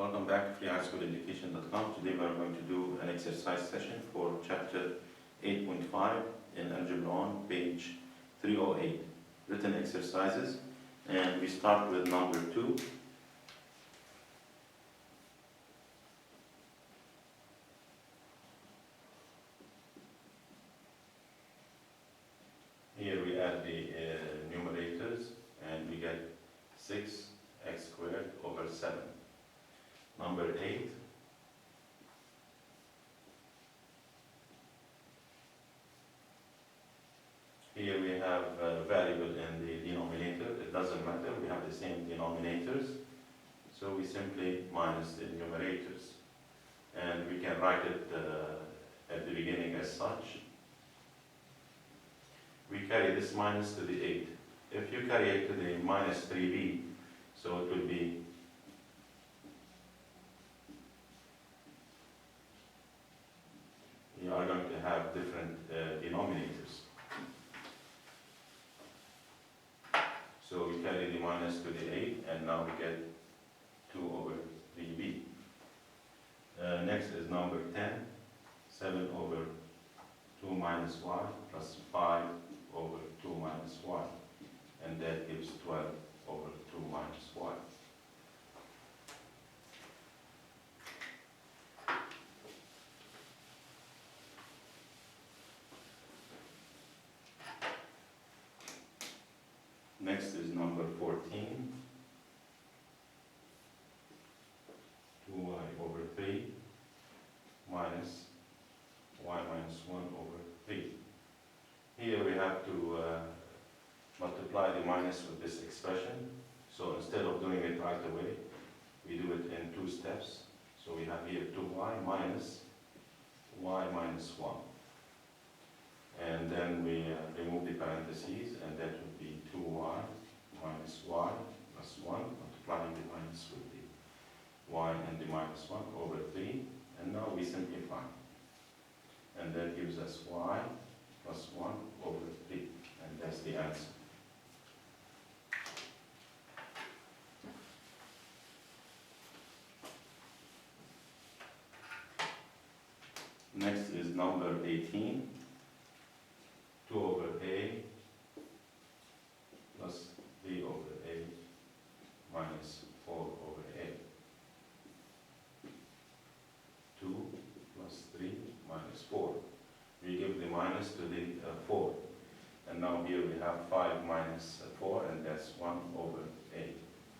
Welcome back to freehighschooleducation.com. Today we are going to do an exercise session for chapter 8.5 in algebra 1, page 308, written exercises, and we start with number 2. Here we add the numerators and we get 6x squared over 7. Number 8, here we have a variable in the denominator. It doesn't matter, we have the same denominators, so we simply minus the numerators. And we can write it at the beginning as such. We carry this minus to the 8. If you carry it to the minus 3b, so it will be you are going to have different denominators. So we carry the minus to the 8, and now we get 2 over 3b. Next is number 10, 7 over 2 minus y plus 5 over 2 minus y. And that gives 12 over 2 minus y. Next is number 14, 2y over 3 minus y minus 1 over 3. Here we have to multiply the minus with this expression. So instead of doing it right away, we do it in 2 steps. So we have here 2y minus y minus 1. And then we remove the parentheses, and that would be 2y minus y plus 1, multiplying the minus with the y and the minus 1 over 3. And now we simplify. And that gives us y plus 1 over 3. And that's the answer. Next is number 18. 2 over a plus 3 over a minus 4 over a. 2 plus 3 minus 4. We give the minus to the 4. And now here we have 5 minus 4, and that's 1 over a.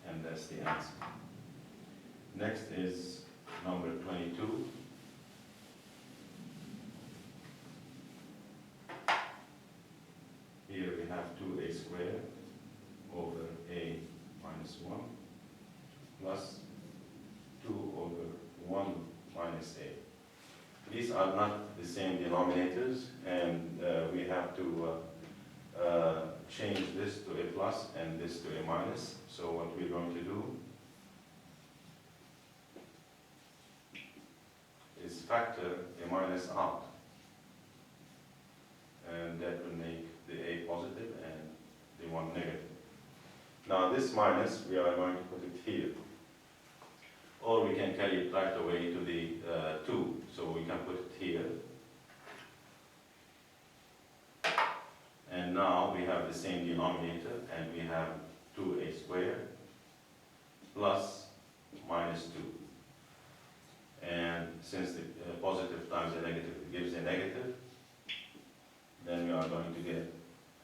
And that's the answer. Next is number 22. Here we have 2a squared over a minus 1 plus 2 over 1 minus a. These are not the same denominators, and we have to change this to a plus and this to a minus. So what we're going to do is factor a minus out, and that will make the a positive and the 1 negative. Now this minus, we are going to put it here. Or we can carry it right away to the 2. So we can put it here. And now we have the same denominator, and we have 2a squared plus minus 2. And since the positive times a negative gives a negative, then we are going to get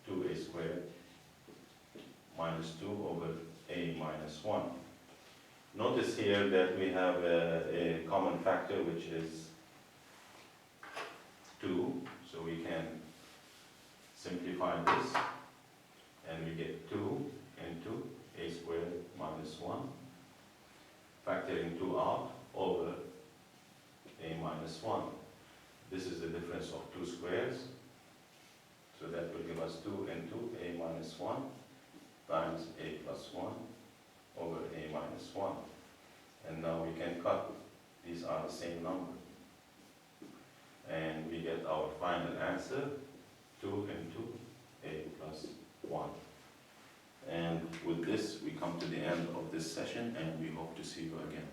2a squared minus 2 over a minus 1. Notice here that we have a common factor, which is 2. So we can simplify this, and we get 2 into a squared minus 1, factoring 2 out over a minus 1. This is the difference of 2 squares. So that will give us 2 into a minus 1 times a plus 1 over a minus 1. And now we can cut. These are the same number. And we get our final answer, 2 into a plus 1. And with this, we come to the end of this session, and we hope to see you again.